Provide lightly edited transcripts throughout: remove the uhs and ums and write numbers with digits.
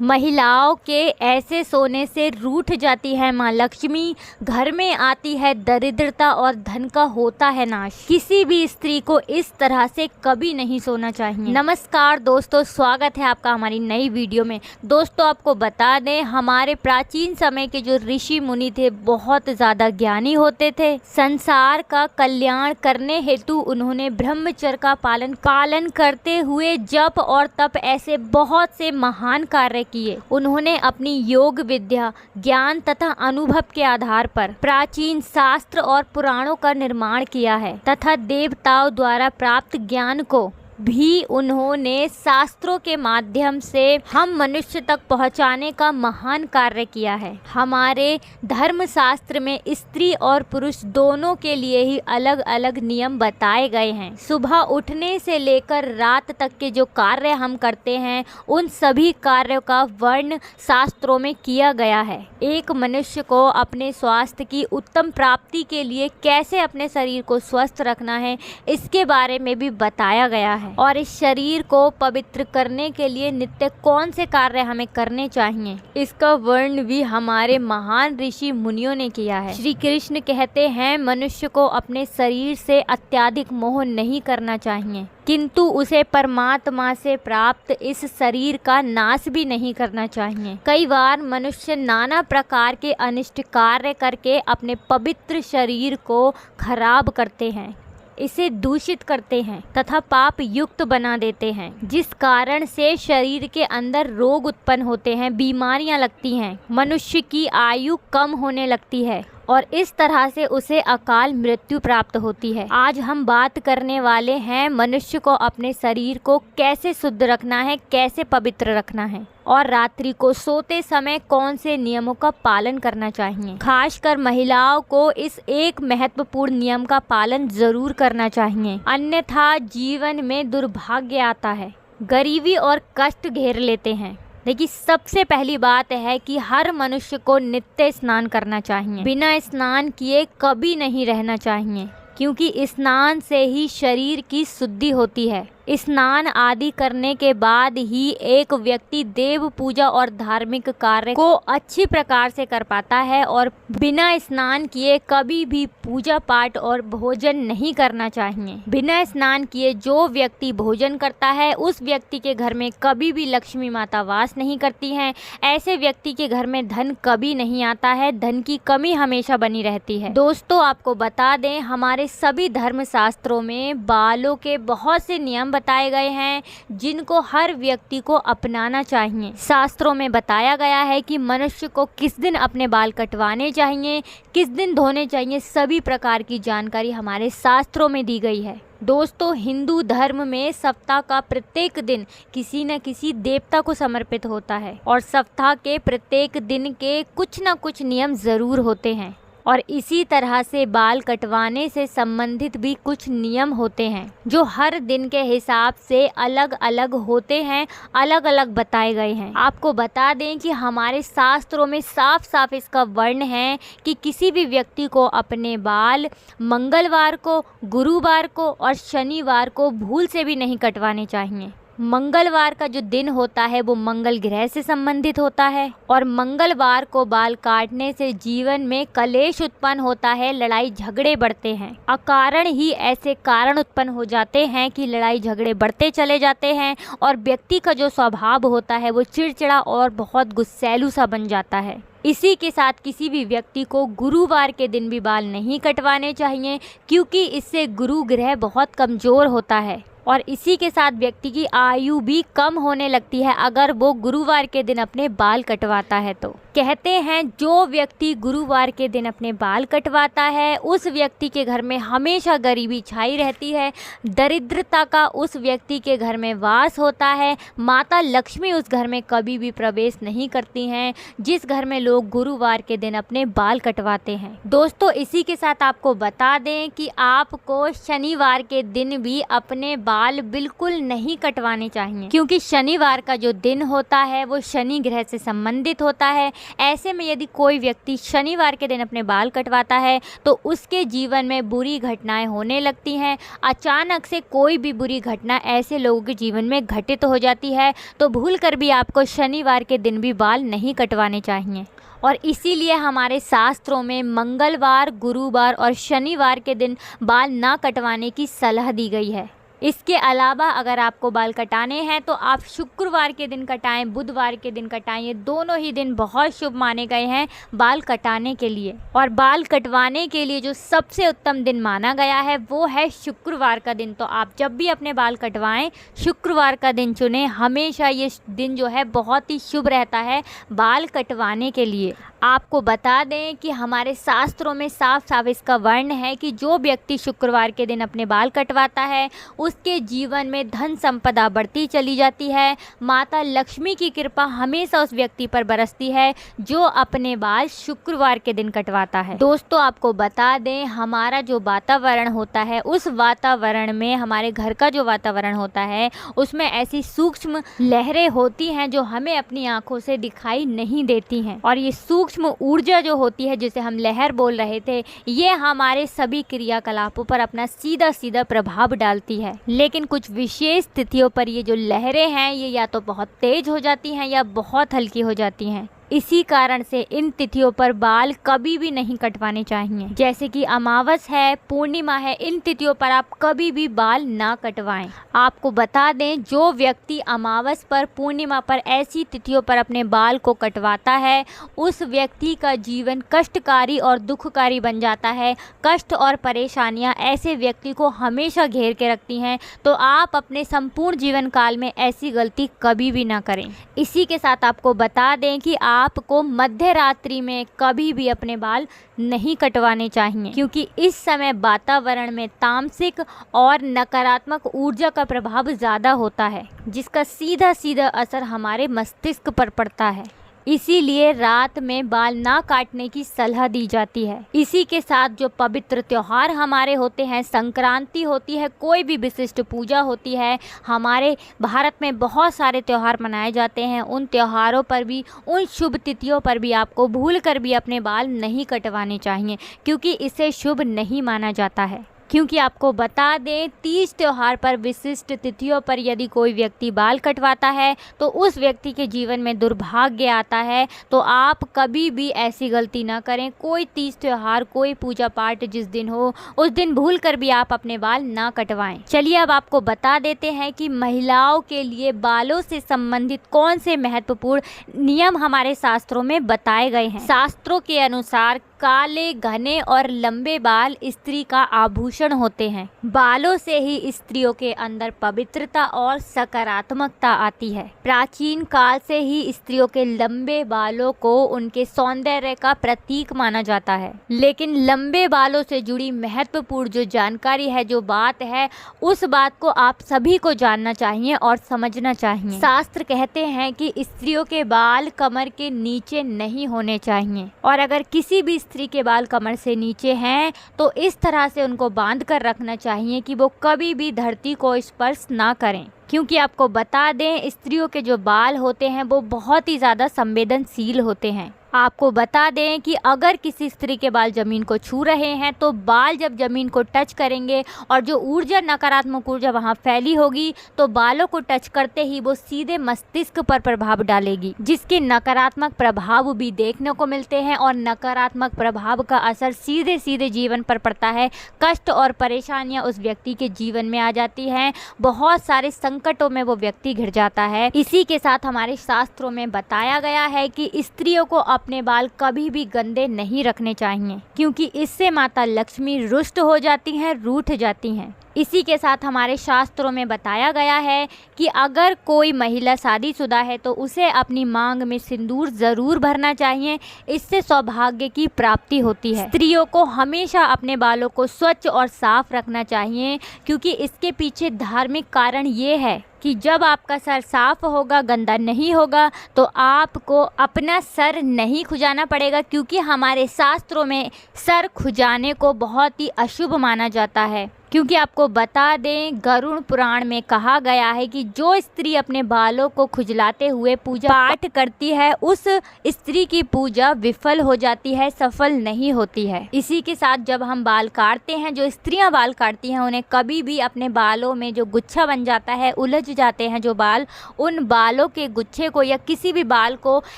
महिलाओं के ऐसे सोने से रूठ जाती है माँ लक्ष्मी, घर में आती है दरिद्रता और धन का होता है नाश। किसी भी स्त्री को इस तरह से कभी नहीं सोना चाहिए। नमस्कार दोस्तों, स्वागत है आपका हमारी नई वीडियो में। दोस्तों आपको बता दें, हमारे प्राचीन समय के जो ऋषि मुनि थे बहुत ज़्यादा ज्ञानी होते थे। संसार का कल्याण करने हेतु उन्होंने ब्रह्मचर्य का पालन करते हुए जप और तप ऐसे बहुत से महान कार्य किए। उन्होंने अपनी योग विद्या, ज्ञान तथा अनुभव के आधार पर प्राचीन शास्त्र और पुराणों का निर्माण किया है तथा देवताओं द्वारा प्राप्त ज्ञान को भी उन्होंने शास्त्रों के माध्यम से हम मनुष्य तक पहुंचाने का महान कार्य किया है। हमारे धर्म शास्त्र में स्त्री और पुरुष दोनों के लिए ही अलग अलग नियम बताए गए हैं। सुबह उठने से लेकर रात तक के जो कार्य हम करते हैं उन सभी कार्यों का वर्ण शास्त्रों में किया गया है। एक मनुष्य को अपने स्वास्थ्य की उत्तम प्राप्ति के लिए कैसे अपने शरीर को स्वस्थ रखना है इसके बारे में भी बताया गया है। और इस शरीर को पवित्र करने के लिए नित्य कौन से कार्य हमें करने चाहिए इसका वर्ण भी हमारे महान ऋषि मुनियों ने किया है। श्री कृष्ण कहते हैं, मनुष्य को अपने शरीर से अत्यधिक मोह नहीं करना चाहिए, किंतु उसे परमात्मा से प्राप्त इस शरीर का नाश भी नहीं करना चाहिए। कई बार मनुष्य नाना प्रकार के अनिष्ट कार्य करके अपने पवित्र शरीर को खराब करते हैं, इसे दूषित करते हैं तथा पाप युक्त बना देते हैं, जिस कारण से शरीर के अंदर रोग उत्पन्न होते हैं, बीमारियां लगती हैं, मनुष्य की आयु कम होने लगती है और इस तरह से उसे अकाल मृत्यु प्राप्त होती है। आज हम बात करने वाले हैं मनुष्य को अपने शरीर को कैसे शुद्ध रखना है, कैसे पवित्र रखना है और रात्रि को सोते समय कौन से नियमों का पालन करना चाहिए। खासकर महिलाओं को इस एक महत्वपूर्ण नियम का पालन जरूर करना चाहिए, अन्यथा जीवन में दुर्भाग्य आता है, गरीबी और कष्ट घेर लेते हैं। देखिए, सबसे पहली बात है कि हर मनुष्य को नित्य स्नान करना चाहिए। बिना स्नान किए कभी नहीं रहना चाहिए, क्योंकि स्नान से ही शरीर की शुद्धि होती है। स्नान आदि करने के बाद ही एक व्यक्ति देव पूजा और धार्मिक कार्य को अच्छी प्रकार से कर पाता है और बिना स्नान किए कभी भी पूजा पाठ और भोजन नहीं करना चाहिए। बिना स्नान किए जो व्यक्ति भोजन करता है उस व्यक्ति के घर में कभी भी लक्ष्मी माता वास नहीं करती हैं। ऐसे व्यक्ति के घर में धन कभी नहीं आता है, धन की कमी हमेशा बनी रहती है। दोस्तों आपको बता दें, हमारे सभी धर्म शास्त्रों में बालों के बहुत से नियम बताए गए हैं जिनको हर व्यक्ति को अपनाना चाहिए। शास्त्रों में बताया गया है कि मनुष्य को किस दिन अपने बाल कटवाने चाहिए, किस दिन धोने चाहिए, सभी प्रकार की जानकारी हमारे शास्त्रों में दी गई है। दोस्तों, हिंदू धर्म में सप्ताह का प्रत्येक दिन किसी न किसी देवता को समर्पित होता है और सप्ताह के प्रत्येक दिन के कुछ न कुछ नियम जरूर होते हैं और इसी तरह से बाल कटवाने से संबंधित भी कुछ नियम होते हैं जो हर दिन के हिसाब से अलग अलग होते हैं, अलग अलग बताए गए हैं। आपको बता दें कि हमारे शास्त्रों में साफ साफ इसका वर्ण है कि किसी भी व्यक्ति को अपने बाल मंगलवार को, गुरुवार को और शनिवार को भूल से भी नहीं कटवाने चाहिए। मंगलवार का जो दिन होता है वो मंगल ग्रह से संबंधित होता है और मंगलवार को बाल काटने से जीवन में कलेश उत्पन्न होता है, लड़ाई झगड़े बढ़ते हैं। अकारण ही ऐसे कारण उत्पन्न हो जाते हैं कि लड़ाई झगड़े बढ़ते चले जाते हैं और व्यक्ति का जो स्वभाव होता है वो चिड़चिड़ा और बहुत गुस्सैलू सा बन जाता है। इसी के साथ किसी भी व्यक्ति को गुरुवार के दिन भी बाल नहीं कटवाने चाहिए, क्योंकि इससे गुरु ग्रह बहुत कमज़ोर होता है और इसी के साथ व्यक्ति की आयु भी कम होने लगती है अगर वो गुरुवार के दिन अपने बाल कटवाता है। तो कहते हैं जो व्यक्ति गुरुवार के दिन अपने बाल कटवाता है उस व्यक्ति के घर में हमेशा गरीबी छाई रहती है, दरिद्रता का उस व्यक्ति के घर में वास होता है, माता लक्ष्मी उस घर में कभी भी प्रवेश नहीं करती हैं जिस घर में लोग गुरुवार के दिन अपने बाल कटवाते हैं। दोस्तों, इसी के साथ आपको बता दें कि आपको शनिवार के दिन भी अपने बाल बिल्कुल नहीं कटवाने चाहिए, क्योंकि शनिवार का जो दिन होता है वो शनि ग्रह से संबंधित होता है। ऐसे में यदि कोई व्यक्ति शनिवार के दिन अपने बाल कटवाता है तो उसके जीवन में बुरी घटनाएं होने लगती हैं। अचानक से कोई भी बुरी घटना ऐसे लोगों के जीवन में घटित हो जाती है, तो भूल कर भी आपको शनिवार के दिन भी बाल नहीं कटवाने चाहिए। और इसीलिए हमारे शास्त्रों में मंगलवार, गुरुवार और शनिवार के दिन बाल ना कटवाने की सलाह दी गई है। इसके अलावा अगर आपको बाल कटाने हैं तो आप शुक्रवार के दिन कटाएं, बुधवार के दिन कटाएं। ये दोनों ही दिन बहुत शुभ माने गए हैं बाल कटाने के लिए। और बाल कटवाने के लिए जो सबसे उत्तम दिन माना गया है वो है शुक्रवार का दिन। तो आप जब भी अपने बाल कटवाएं शुक्रवार का दिन चुनें। हमेशा ये दिन जो है बहुत ही शुभ रहता है बाल कटवाने के लिए। आपको बता दें कि हमारे शास्त्रों में साफ साफ इसका वर्ण है कि जो व्यक्ति शुक्रवार के दिन अपने बाल कटवाता है उसके जीवन में धन संपदा बढ़ती चली जाती है। माता लक्ष्मी की कृपा हमेशा उस व्यक्ति पर बरसती है जो अपने बाल शुक्रवार के दिन कटवाता है। दोस्तों, आपको बता दें हमारा जो वातावरण होता है उस वातावरण में, हमारे घर का जो वातावरण होता है उसमें ऐसी सूक्ष्म लहरें होती हैं जो हमें अपनी आंखों से दिखाई नहीं देती हैं। और ये सूक्ष्म ऊर्जा जो होती है जिसे हम लहर बोल रहे थे, ये हमारे सभी क्रियाकलापों पर अपना सीधा सीधा प्रभाव डालती है। लेकिन कुछ विशेष तिथियों पर ये जो लहरें हैं ये या तो बहुत तेज हो जाती हैं या बहुत हल्की हो जाती हैं। इसी कारण से इन तिथियों पर बाल कभी भी नहीं कटवाने चाहिए। जैसे कि अमावस है, पूर्णिमा है, इन तिथियों पर आप कभी भी बाल ना कटवाएं। आपको बता दें जो व्यक्ति अमावस पर, पूर्णिमा पर, ऐसी तिथियों पर अपने बाल को कटवाता है उस व्यक्ति का जीवन कष्टकारी और दुखकारी बन जाता है। कष्ट और परेशानियां ऐसे व्यक्ति को हमेशा घेर के रखती हैं। तो आप अपने संपूर्ण जीवन काल में ऐसी गलती कभी भी ना करें। इसी के साथ आपको बता दें कि आपको मध्य रात्रि में कभी भी अपने बाल नहीं कटवाने चाहिए, क्योंकि इस समय वातावरण में तामसिक और नकारात्मक ऊर्जा का प्रभाव ज़्यादा होता है, जिसका सीधा सीधा असर हमारे मस्तिष्क पर पड़ता है। इसीलिए रात में बाल ना काटने की सलाह दी जाती है। इसी के साथ जो पवित्र त्योहार हमारे होते हैं, संक्रांति होती है, कोई भी विशिष्ट पूजा होती है, हमारे भारत में बहुत सारे त्यौहार मनाए जाते हैं। उन त्योहारों पर भी, उन शुभ तिथियों पर भी आपको भूल कर भी अपने बाल नहीं कटवाने चाहिए, क्योंकि इसे शुभ नहीं माना जाता है। क्योंकि आपको बता दें तीज त्योहार पर, विशिष्ट तिथियों पर यदि कोई व्यक्ति बाल कटवाता है तो उस व्यक्ति के जीवन में दुर्भाग्य आता है। तो आप कभी भी ऐसी गलती ना करें। कोई तीज त्योहार, कोई पूजा पाठ जिस दिन हो उस दिन भूल कर भी आप अपने बाल ना कटवाएं। चलिए अब आपको बता देते हैं कि महिलाओं के लिए बालों से संबंधित कौन से महत्वपूर्ण नियम हमारे शास्त्रों में बताए गए हैं। शास्त्रों के अनुसार काले, घने और लंबे बाल स्त्री का आभूषण होते हैं। बालों से ही स्त्रियों के अंदर पवित्रता और सकारात्मकता आती है। प्राचीन काल से ही स्त्रियों के लंबे बालों को उनके सौंदर्य का प्रतीक माना जाता है। लेकिन लंबे बालों से जुड़ी महत्वपूर्ण जो जानकारी है, जो बात है, उस बात को आप सभी को जानना चाहिए और समझना चाहिए। शास्त्र कहते हैं कि स्त्रियों के बाल कमर के नीचे नहीं होने चाहिए, और अगर किसी भी स्त्री के बाल कमर से नीचे हैं तो इस तरह से उनको बांध कर रखना चाहिए कि वो कभी भी धरती को स्पर्श ना करें। क्योंकि आपको बता दें स्त्रियों के जो बाल होते हैं वो बहुत ही ज़्यादा संवेदनशील होते हैं। आपको बता दें कि अगर किसी स्त्री के बाल ज़मीन को छू रहे हैं तो बाल जब ज़मीन को टच करेंगे और जो ऊर्जा, नकारात्मक ऊर्जा वहाँ फैली होगी, तो बालों को टच करते ही वो सीधे मस्तिष्क पर प्रभाव डालेगी, जिसके नकारात्मक प्रभाव भी देखने को मिलते हैं। और नकारात्मक प्रभाव का असर सीधे सीधे जीवन पर पड़ता है। कष्ट और परेशानियाँ उस व्यक्ति के जीवन में आ जाती हैं। बहुत सारे संकटों में वो व्यक्ति घिर जाता है। इसी के साथ हमारे शास्त्रों में बताया गया है कि स्त्रियों को अपने बाल कभी भी गंदे नहीं रखने चाहिए, क्योंकि इससे माता लक्ष्मी रुष्ट हो जाती हैं, रूठ जाती हैं। इसी के साथ हमारे शास्त्रों में बताया गया है कि अगर कोई महिला शादीशुदा है तो उसे अपनी मांग में सिंदूर ज़रूर भरना चाहिए। इससे सौभाग्य की प्राप्ति होती है। स्त्रियों को हमेशा अपने बालों को स्वच्छ और साफ रखना चाहिए, क्योंकि इसके पीछे धार्मिक कारण ये है कि जब आपका सर साफ होगा, गंदा नहीं होगा, तो आपको अपना सर नहीं खुजाना पड़ेगा। क्योंकि हमारे शास्त्रों में सर खुजाने को बहुत ही अशुभ माना जाता है। क्योंकि आपको बता दें, गरुड़ पुराण में कहा गया है कि जो स्त्री अपने बालों को खुजलाते हुए पूजा पाठ करती है, उस स्त्री की पूजा विफल हो जाती है, सफल नहीं होती है। इसी के साथ जब हम बाल काटते हैं, जो स्त्रियां बाल काटती हैं, उन्हें कभी भी अपने बालों में जो गुच्छा बन जाता है, उलझ जाते हैं जो बाल, उन बालों के गुच्छे को या किसी भी बाल को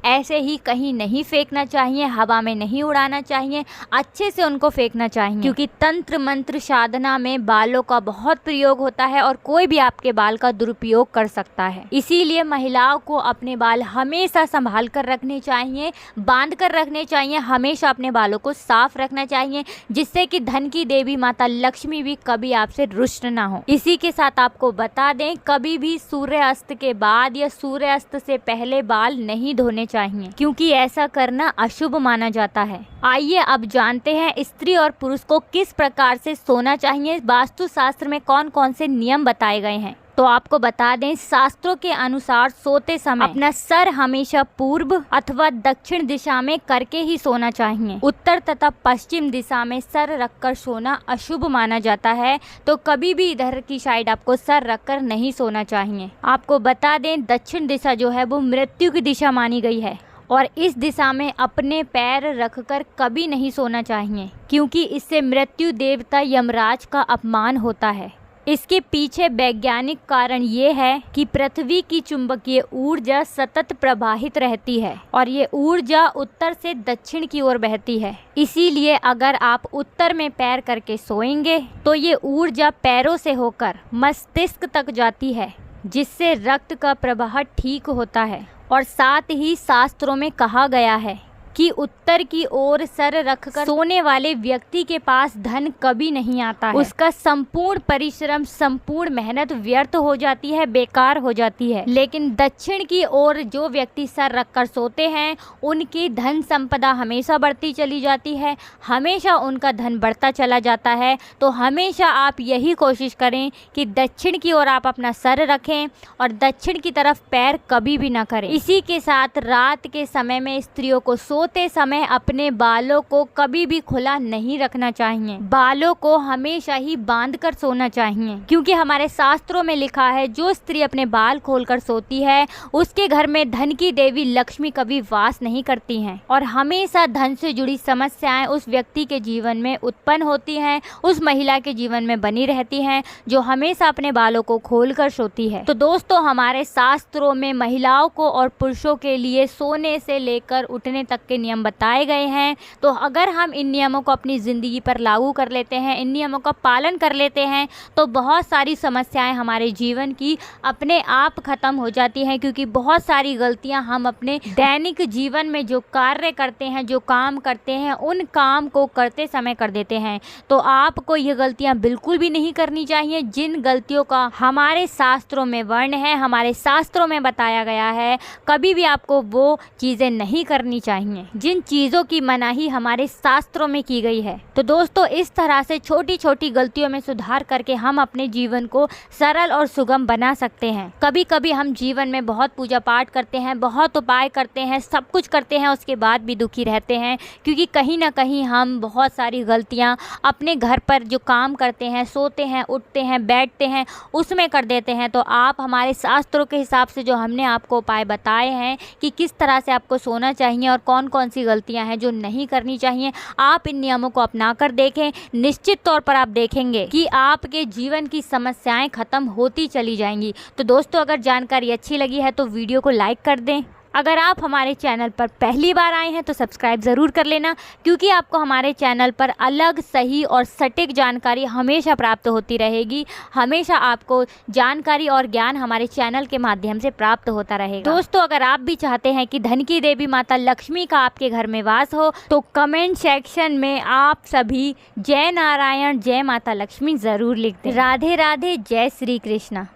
ऐसे ही कहीं नहीं फेंकना चाहिए, हवा में नहीं उड़ाना चाहिए, अच्छे से उनको फेंकना चाहिए। क्योंकि तंत्र मंत्र साधना में बालों का बहुत प्रयोग होता है और कोई भी आपके बाल का दुरुपयोग कर सकता है। इसीलिए महिलाओं को अपने बाल हमेशा संभाल कर रखने चाहिए, बांध कर रखने चाहिए, हमेशा अपने बालों को साफ रखना चाहिए, जिससे कि धन की देवी माता लक्ष्मी भी कभी आपसे रुष्ट ना हो। इसी के साथ आपको बता दें, कभी भी सूर्यास्त के बाद या सूर्यास्त से पहले बाल नहीं धोने चाहिए, क्योंकि ऐसा करना अशुभ माना जाता है। आइए अब जानते हैं स्त्री और पुरुष को किस प्रकार से सोना चाहिए, वास्तु शास्त्र में कौन कौन से नियम बताए गए हैं। तो आपको बता दें, शास्त्रों के अनुसार सोते समय अपना सर हमेशा पूर्व अथवा दक्षिण दिशा में करके ही सोना चाहिए। उत्तर तथा पश्चिम दिशा में सर रखकर सोना अशुभ माना जाता है, तो कभी भी इधर की साइड आपको सर रखकर नहीं सोना चाहिए। आपको बता दें, दक्षिण दिशा जो है वो मृत्यु की दिशा मानी गई है और इस दिशा में अपने पैर रखकर कभी नहीं सोना चाहिए, क्योंकि इससे मृत्यु देवता यमराज का अपमान होता है। इसके पीछे वैज्ञानिक कारण ये है कि पृथ्वी की चुंबकीय ऊर्जा सतत प्रवाहित रहती है और ये ऊर्जा उत्तर से दक्षिण की ओर बहती है। इसीलिए अगर आप उत्तर में पैर करके सोएंगे तो ये ऊर्जा पैरों से होकर मस्तिष्क तक जाती है, जिससे रक्त का प्रवाह ठीक होता है। और साथ ही शास्त्रों में कहा गया है कि उत्तर की ओर सर रखकर सोने वाले व्यक्ति के पास धन कभी नहीं आता है। उसका संपूर्ण परिश्रम, संपूर्ण मेहनत व्यर्थ हो जाती है, बेकार हो जाती है। लेकिन दक्षिण की ओर जो व्यक्ति सर रखकर सोते हैं, उनकी धन संपदा हमेशा बढ़ती चली जाती है, हमेशा उनका धन बढ़ता चला जाता है। तो हमेशा आप यही कोशिश करें कि दक्षिण की ओर आप अपना सर रखें और दक्षिण की तरफ पैर कभी भी ना करें। इसी के साथ रात के समय में स्त्रियों को सोते समय अपने बालों को कभी भी खुला नहीं रखना चाहिए, बालों को हमेशा ही बांध कर सोना चाहिए, क्योंकि हमारे शास्त्रों में लिखा है, जो स्त्री अपने बाल खोलकर सोती है उसके घर में धन की देवी लक्ष्मी कभी वास नहीं करती हैं और हमेशा धन से जुड़ी समस्याएं उस व्यक्ति के जीवन में उत्पन्न होती हैं, उस महिला के जीवन में बनी रहती हैं जो हमेशा अपने बालों को खोलकर सोती है। तो दोस्तों, हमारे शास्त्रों में महिलाओं को और पुरुषों के लिए सोने से लेकर उठने तक के नियम बताए गए हैं। तो अगर हम इन नियमों को अपनी ज़िंदगी पर लागू कर लेते हैं, इन नियमों का पालन कर लेते हैं, तो बहुत सारी समस्याएं हमारे जीवन की अपने आप ख़त्म हो जाती हैं। क्योंकि बहुत सारी गलतियां हम अपने दैनिक जीवन में जो कार्य करते हैं, जो काम करते हैं, उन काम को करते समय कर देते हैं। तो आपको ये गलतियां बिल्कुल भी नहीं करनी चाहिए। जिन गलतियों का हमारे शास्त्रों में वर्ण है, हमारे शास्त्रों में बताया गया है, कभी भी आपको वो चीज़ें नहीं करनी चाहिए जिन चीज़ों की मनाही हमारे शास्त्रों में की गई है। तो दोस्तों, इस तरह से छोटी छोटी गलतियों में सुधार करके हम अपने जीवन को सरल और सुगम बना सकते हैं। कभी कभी हम जीवन में बहुत पूजा पाठ करते हैं, बहुत उपाय करते हैं, सब कुछ करते हैं, उसके बाद भी दुखी रहते हैं, क्योंकि कहीं ना कहीं हम बहुत सारी गलतियां अपने घर पर जो काम करते हैं, सोते हैं, उठते हैं, बैठते हैं, उसमें कर देते हैं। तो आप हमारे शास्त्रों के हिसाब से जो हमने आपको उपाय बताए हैं कि किस तरह से आपको सोना चाहिए और कौन कौन सी गलतियां हैं जो नहीं करनी चाहिए, आप इन नियमों को अपना कर देखें। निश्चित तौर पर आप देखेंगे कि आपके जीवन की समस्याएं खत्म होती चली जाएंगी। तो दोस्तों, अगर जानकारी अच्छी लगी है तो वीडियो को लाइक कर दें। अगर आप हमारे चैनल पर पहली बार आए हैं तो सब्सक्राइब ज़रूर कर लेना, क्योंकि आपको हमारे चैनल पर अलग, सही और सटीक जानकारी हमेशा प्राप्त होती रहेगी। हमेशा आपको जानकारी और ज्ञान हमारे चैनल के माध्यम से प्राप्त होता रहेगा। दोस्तों, अगर आप भी चाहते हैं कि धन की देवी माता लक्ष्मी का आपके घर में वास हो, तो कमेंट सेक्शन में आप सभी जय नारायण, जय माता लक्ष्मी ज़रूर लिख दें। राधे राधे, जय श्री कृष्णा।